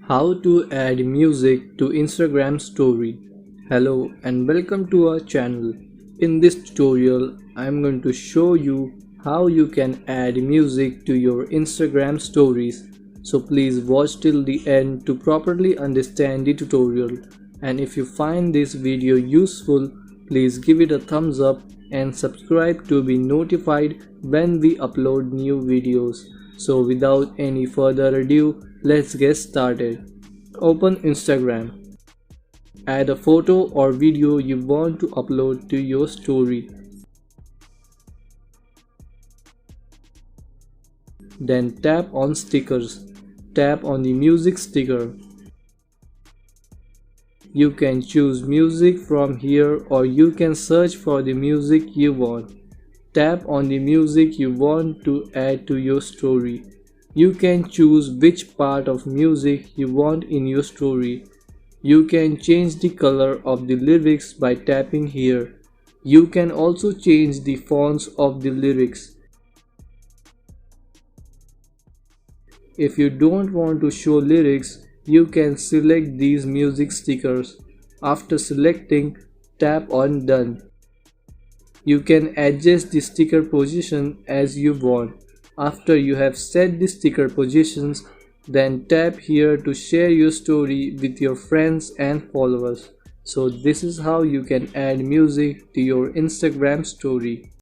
How to add music to Instagram story. Hello and welcome to our channel. In this tutorial, I am going to show you how you can add music to your Instagram stories. So please watch till the end to properly understand the tutorial. And if you find this video useful, please give it a thumbs up and subscribe to be notified when we upload new videos. So without any further ado, let's get started. Open Instagram. Add a photo or video you want to upload to your story. Then tap on stickers. Tap on the music sticker. You can choose music from here or you can search for the music you want. Tap on the music you want to add to your story. You can choose which part of music you want in your story. You can change the color of the lyrics by tapping here. You can also change the fonts of the lyrics. If you don't want to show lyrics, you can select these music stickers. After selecting, tap on Done. You can adjust the sticker position as you want. After you have set the sticker positions, then tap here to share your story with your friends and followers. So this is how you can add music to your Instagram story.